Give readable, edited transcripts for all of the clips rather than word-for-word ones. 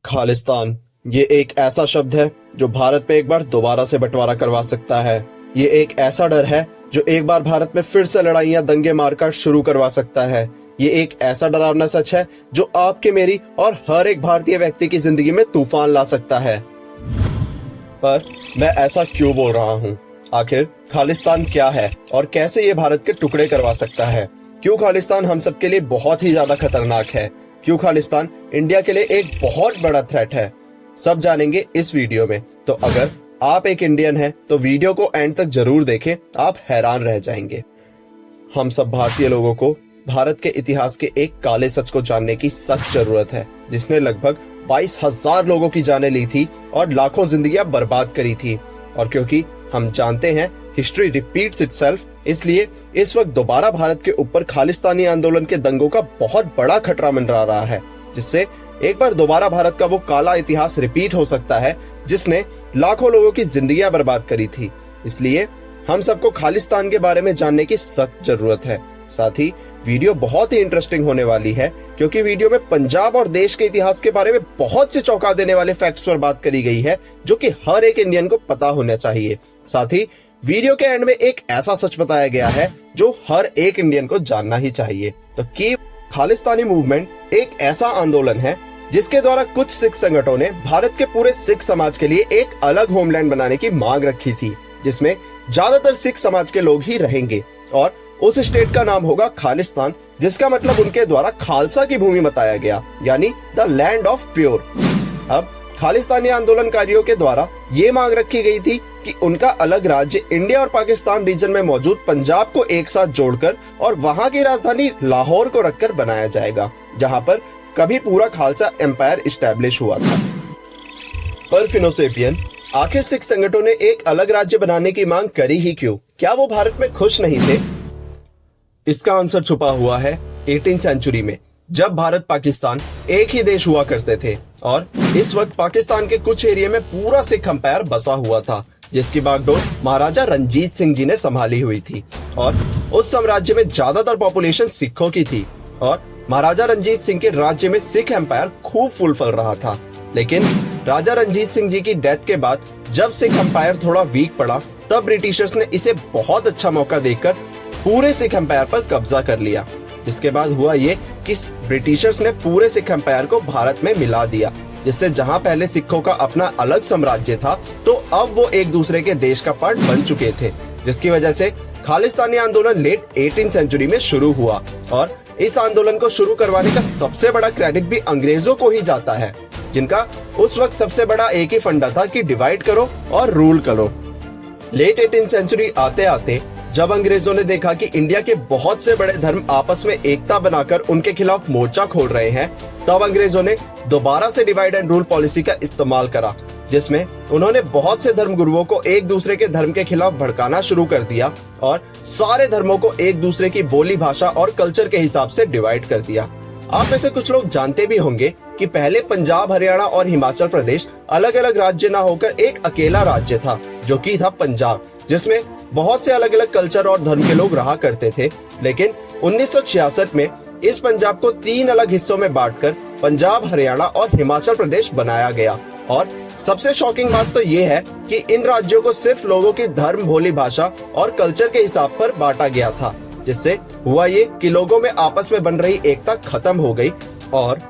खालिस्तान ये एक ऐसा शब्द है जो भारत में एक बार दोबारा से बंटवारा करवा सकता है। ये एक ऐसा डर है जो एक बार भारत में फिर से लड़ाइयां दंगे मारकर शुरू करवा सकता है। ये एक ऐसा डरावना सच है जो आपके, मेरी और हर एक भारतीय व्यक्ति की जिंदगी में तूफान ला सकता है। पर मैं ऐसा क्यों बोल रहा हूँ? आखिर खालिस्तान क्या है और कैसे ये भारत के टुकड़े करवा सकता है? क्यों खालिस्तान हम सबके लिए बहुत ही ज्यादा खतरनाक है? क्यों खालिस्तान इंडिया के लिए एक बहुत बड़ा थ्रेट है? सब जानेंगे इस वीडियो में। तो अगर आप एक इंडियन हैं तो वीडियो को एंड तक जरूर देखें, आप हैरान रह जाएंगे। हम सब भारतीय लोगों को भारत के इतिहास के एक काले सच को जानने की सख्त जरूरत है, जिसने लगभग 22,000 लोगों की जानें ली थी और लाखों जिंदगियां बर्बाद करी थी। और क्योंकि हम जानते हैं हिस्ट्री रिपीट्स इटसेल्फ, इसलिए इस वक्त दोबारा भारत के ऊपर खालिस्तानी आंदोलन के दंगों का बहुत बड़ा खतरा मंडरा रहा है, जिससे एक बार दोबारा भारत का वो काला इतिहास रिपीट हो सकता है जिसने लाखों लोगों की जिंदगियां बर्बाद करी थी। इसलिए हम सबको खालिस्तान के बारे में जानने की सख्त जरूरत है। साथ ही वीडियो बहुत ही इंटरेस्टिंग होने वाली है, क्योंकि वीडियो में पंजाब और देश के इतिहास के बारे में बहुत से चौंका देने वाले फैक्ट्स पर बात करी गई है, जो कि हर एक इंडियन को पता होना चाहिए। साथ ही वीडियो के एंड में एक ऐसा सच बताया गया है जो हर एक इंडियन को जानना ही चाहिए। तो कि खालिस्तानी मूवमेंट एक ऐसा आंदोलन है जिसके द्वारा कुछ सिख संगठनों ने भारत के पूरे सिख समाज के लिए एक अलग होमलैंड बनाने की मांग रखी थी, जिसमें ज्यादातर सिख समाज के लोग ही रहेंगे और उस स्टेट का नाम होगा खालिस्तान, जिसका मतलब उनके द्वारा खालसा की भूमि बताया गया, यानी द लैंड ऑफ प्योर। अब खालिस्तानी आंदोलनकारियों के द्वारा ये मांग रखी गई थी कि उनका अलग राज्य इंडिया और पाकिस्तान रीजन में मौजूद पंजाब को एक साथ जोड़कर और वहां की राजधानी लाहौर को रखकर बनाया जाएगा, जहां पर कभी पूरा खालसा एम्पायर इस्टेब्लिश हुआ था। पर फिनोसेपियन, आखिर सिख संगठनों ने एक अलग राज्य बनाने की मांग करी ही क्यों? क्या वो भारत में खुश नहीं थे? इसका आंसर छुपा हुआ है 18th सेंचुरी में, जब भारत पाकिस्तान एक ही देश हुआ करते थे और इस वक्त पाकिस्तान के कुछ एरिया में पूरा सिख एम्पायर बसा हुआ था, जिसकी बागडोर महाराजा रंजीत सिंह जी ने संभाली हुई थी। और उस साम्राज्य में ज्यादातर पॉपुलेशन सिखों की थी और महाराजा रंजीत सिंह के राज्य में सिख एम्पायर खूब फूल फल रहा था। लेकिन राजा रंजीत सिंह जी की डेथ के बाद जब सिख एम्पायर थोड़ा वीक पड़ा, तब ब्रिटिशर्स ने इसे बहुत अच्छा मौका देकर पूरे सिख एम्पायर पर कब्जा कर लिया। जिसके बाद हुआ ये कि ब्रिटिशर्स ने पूरे सिख एम्पायर को भारत में मिला दिया, जिससे जहां पहले सिखों का अपना अलग साम्राज्य था, तो अब वो एक दूसरे के देश का पार्ट बन चुके थे, जिसकी वजह से खालिस्तानी आंदोलन लेट 18th सेंचुरी में शुरू हुआ। और इस आंदोलन को शुरू करवाने का सबसे बड़ा क्रेडिट भी अंग्रेजों को ही जाता है, जिनका उस वक्त सबसे बड़ा एक ही फंडा था कि डिवाइड करो और रूल करो। लेट 18th सेंचुरी आते आते जब अंग्रेजों ने देखा कि इंडिया के बहुत से बड़े धर्म आपस में एकता बनाकर उनके खिलाफ मोर्चा खोल रहे हैं, तब अंग्रेजों ने दोबारा से डिवाइड एंड रूल पॉलिसी का इस्तेमाल करा, जिसमें उन्होंने बहुत से धर्म गुरुओं को एक दूसरे के धर्म के खिलाफ भड़काना शुरू कर दिया और सारे धर्मों को एक दूसरे की बोली, भाषा और कल्चर के हिसाब से डिवाइड कर दिया। आप में से कुछ लोग जानते भी होंगे कि पहले पंजाब, हरियाणा और हिमाचल प्रदेश अलग अलग राज्य न होकर एक अकेला राज्य था, जो कि था पंजाब, जिसमें बहुत से अलग अलग कल्चर और धर्म के लोग रहा करते थे। लेकिन 1966 में इस पंजाब को 3 अलग हिस्सों में बांटकर पंजाब, हरियाणा और हिमाचल प्रदेश बनाया गया। और सबसे शॉकिंग बात तो ये है कि इन राज्यों को सिर्फ लोगों की धर्म, बोली, भाषा और कल्चर के हिसाब पर बांटा गया था, जिससे हुआ ये कि लोगों में आपस में बन रही एकता खत्म हो गई। और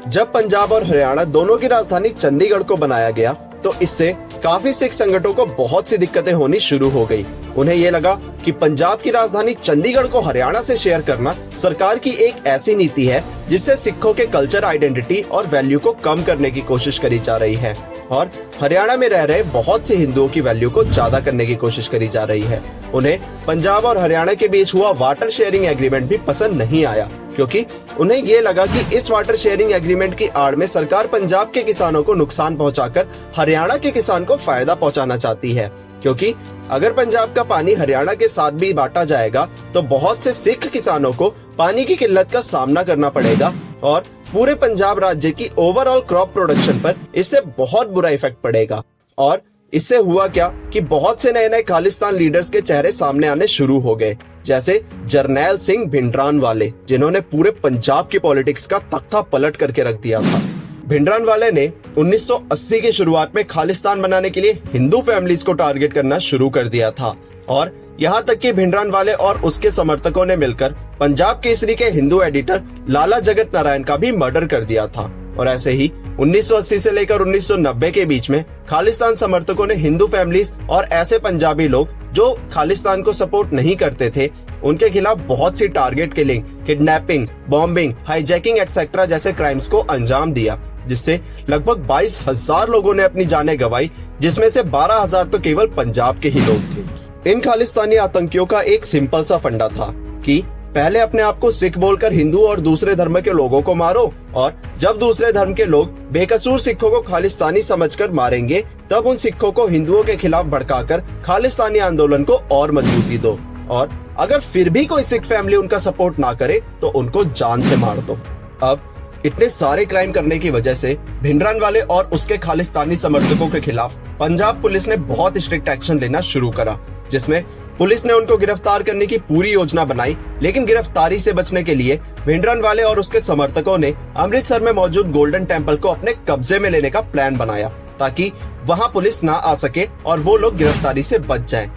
जब पंजाब और हरियाणा दोनों की राजधानी चंडीगढ़ को बनाया गया, तो इससे काफी सिख संगठनों को बहुत सी दिक्कतें होनी शुरू हो गई। उन्हें ये लगा कि पंजाब की राजधानी चंडीगढ़ को हरियाणा से शेयर करना सरकार की एक ऐसी नीति है जिससे सिखों के कल्चर, आइडेंटिटी और वैल्यू को कम करने की कोशिश करी जा रही है, और हरियाणा में रह रहे बहुत से हिंदुओं की वैल्यू को ज्यादा करने की कोशिश करी जा रही है। उन्हें पंजाब और हरियाणा के बीच हुआ वाटर शेयरिंग एग्रीमेंट भी पसंद नहीं आया, क्योंकि उन्हें ये लगा कि इस वाटर शेयरिंग एग्रीमेंट की आड़ में सरकार पंजाब के किसानों को नुकसान पहुंचाकर हरियाणा के किसान को फायदा पहुंचाना चाहती है। क्योंकि अगर पंजाब का पानी हरियाणा के साथ भी बांटा जाएगा, तो बहुत से सिख किसानों को पानी की किल्लत का सामना करना पड़ेगा और पूरे पंजाब राज्य की ओवरऑल क्रॉप प्रोडक्शन पर इससे बहुत बुरा इफेक्ट पड़ेगा। और इससे हुआ क्या कि बहुत से नए नए खालिस्तान लीडर्स के चेहरे सामने आने शुरू हो गए, जैसे जरनैल सिंह भिंडरान वाले, जिन्होंने पूरे पंजाब की पॉलिटिक्स का तख्ता पलट करके रख दिया था। भिंडरानवाले ने 1980 की शुरुआत में खालिस्तान बनाने के लिए हिंदू फैमिलीज को टारगेट करना शुरू कर दिया था और यहाँ तक कि भिंडरानवाले और उसके समर्थकों ने मिलकर पंजाब केसरी के हिंदू एडिटर लाला जगत नारायण का भी मर्डर कर दिया था। और ऐसे ही 1980 से लेकर 1990 के बीच में खालिस्तान समर्थकों ने हिंदू फैमिलीज और ऐसे पंजाबी लोग जो खालिस्तान को सपोर्ट नहीं करते थे उनके खिलाफ बहुत सी target killing, kidnapping, bombing, hijacking etcetera जैसे क्राइम्स को अंजाम दिया, जिससे लगभग 22,000 लोगों ने अपनी जानें गंवाई, जिसमें से 12,000 तो केवल पंजाब के ही लोग थे। इन खालिस्तानी आतंकियों का एक सिंपल सा फंडा था कि पहले अपने आप को सिख बोलकर हिंदू और दूसरे धर्म के लोगों को मारो, और जब दूसरे धर्म के लोग बेकसूर सिखों को खालिस्तानी समझकर मारेंगे तब उन सिखों को हिंदुओं के खिलाफ भड़काकर खालिस्तानी आंदोलन को और मजबूती दो, और अगर फिर भी कोई सिख फैमिली उनका सपोर्ट ना करे तो उनको जान से मार दो। अब इतने सारे क्राइम करने की वजह से भिंडरानवाले और उसके खालिस्तानी समर्थकों के खिलाफ पंजाब पुलिस ने बहुत स्ट्रिक्ट एक्शन लेना शुरू करा, जिसमें पुलिस ने उनको गिरफ्तार करने की पूरी योजना बनाई। लेकिन गिरफ्तारी से बचने के लिए भिंडरानवाले और उसके समर्थकों ने अमृतसर में मौजूद गोल्डन टेम्पल को अपने कब्जे में लेने का प्लान बनाया ताकि वहां पुलिस ना आ सके और वो लोग गिरफ्तारी से बच जाएं।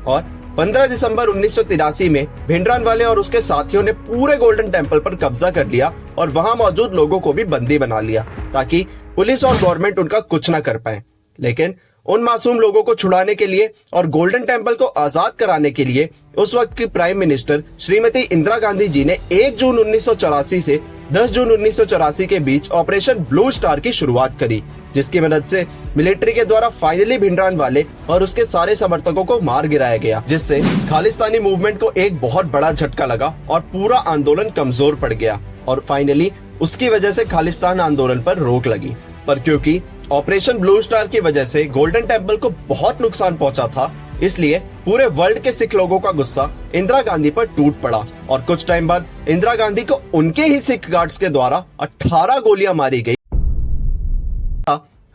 और 15 दिसंबर 1983 में भिंडरानवाले और उसके साथियों ने पूरे गोल्डन टेम्पल पर कब्जा कर लिया और वहां मौजूद लोगों को भी बंदी बना लिया ताकि पुलिस और गवर्नमेंट उनका कुछ न कर पाए। लेकिन उन मासूम लोगों को छुड़ाने के लिए और गोल्डन टेम्पल को आजाद कराने के लिए उस वक्त की प्राइम मिनिस्टर श्रीमती इंदिरा गांधी जी ने 1 जून 1984 से 10 जून 1984 के बीच ऑपरेशन ब्लू स्टार की शुरुआत करी, जिसकी मदद से मिलिट्री के द्वारा फाइनली भिंडरानवाले और उसके सारे समर्थकों को मार गिराया गया, जिससे खालिस्तानी मूवमेंट को एक बहुत बड़ा झटका लगा और पूरा आंदोलन कमजोर पड़ गया और फाइनली उसकी वजह से खालिस्तान आंदोलन पर रोक लगी। पर क्योंकि ऑपरेशन ब्लू स्टार की वजह से गोल्डन टेम्पल को बहुत नुकसान पहुंचा था, इसलिए पूरे वर्ल्ड के सिख लोगों का गुस्सा इंदिरा गांधी पर टूट पड़ा और कुछ टाइम बाद इंदिरा गांधी को उनके ही सिख गार्ड्स के द्वारा 18 गोलियां मारी गई।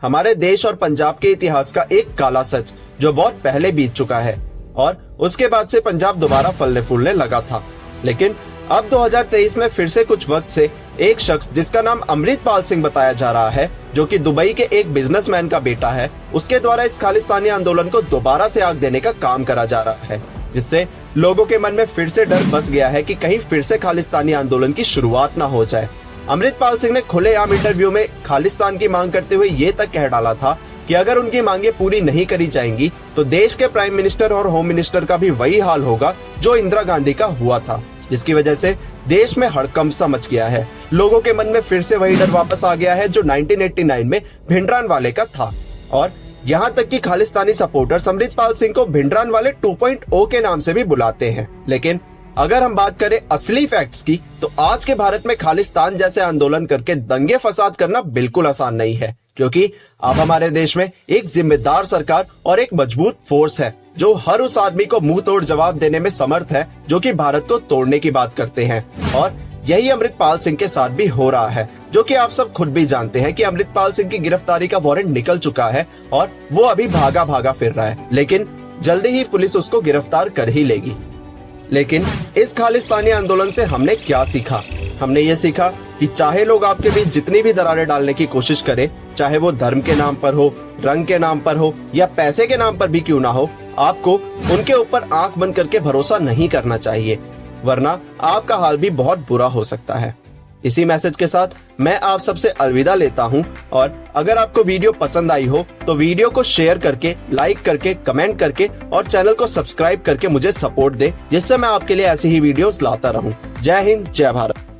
हमारे देश और पंजाब के इतिहास का एक काला सच जो बहुत पहले बीत चुका है और उसके बाद से पंजाब दोबारा फलने फूलने लगा था। लेकिन अब 2023 में फिर से कुछ वक्त से एक शख्स जिसका नाम अमृतपाल सिंह बताया जा रहा है, जो कि दुबई के एक बिजनेसमैन का बेटा है, उसके द्वारा इस खालिस्तानी आंदोलन को दोबारा से आग देने का काम करा जा रहा है, जिससे लोगों के मन में फिर से डर बस गया है कि कहीं फिर से खालिस्तानी आंदोलन की शुरुआत ना हो जाए। अमृतपाल सिंह ने खुलेआम इंटरव्यू में खालिस्तान की मांग करते हुए ये तक कह डाला था कि अगर उनकी मांगे पूरी नहीं करी जाएंगी तो देश के प्राइम मिनिस्टर और होम मिनिस्टर का भी वही हाल होगा जो इंदिरा गांधी का हुआ था, जिसकी वजह से देश में हड़कंप सा मच गया है। लोगों के मन में फिर से वही डर वापस आ गया है जो 1989 में भिंडरानवाले का था। और यहाँ तक कि खालिस्तानी सपोर्टर्स अमृतपाल सिंह को भिंडरानवाले 2.0 के नाम से भी बुलाते हैं। लेकिन अगर हम बात करें असली फैक्ट्स की तो आज के भारत में खालिस्तान जैसे आंदोलन करके दंगे फसाद करना बिल्कुल आसान नहीं है, क्योंकि अब हमारे देश में एक जिम्मेदार सरकार और एक मजबूत फोर्स है जो हर उस आदमी को मुंह तोड़ जवाब देने में समर्थ है जो कि भारत को तोड़ने की बात करते हैं। और यही अमृतपाल सिंह के साथ भी हो रहा है, जो कि आप सब खुद भी जानते हैं कि अमृतपाल सिंह की गिरफ्तारी का वारंट निकल चुका है और वो अभी भागा भागा फिर रहा है, लेकिन जल्दी ही पुलिस उसको गिरफ्तार कर ही लेगी। लेकिन इस खालिस्तानी आंदोलन से हमने क्या सीखा? हमने ये सीखा कि चाहे लोग आपके बीच जितनी भी दरारें डालने की कोशिश करें, चाहे वो धर्म के नाम पर हो, रंग के नाम पर हो या पैसे के नाम पर भी क्यों ना हो, आपको उनके ऊपर आंख बंद करके भरोसा नहीं करना चाहिए, वरना आपका हाल भी बहुत बुरा हो सकता है। इसी मैसेज के साथ मैं आप सबसे अलविदा लेता हूं और अगर आपको वीडियो पसंद आई हो तो वीडियो को शेयर करके, लाइक करके, कमेंट करके और चैनल को सब्सक्राइब करके मुझे सपोर्ट दे, जिससे मैं आपके लिए ऐसी ही वीडियोस लाता रहूं। जय हिंद, जय भारत।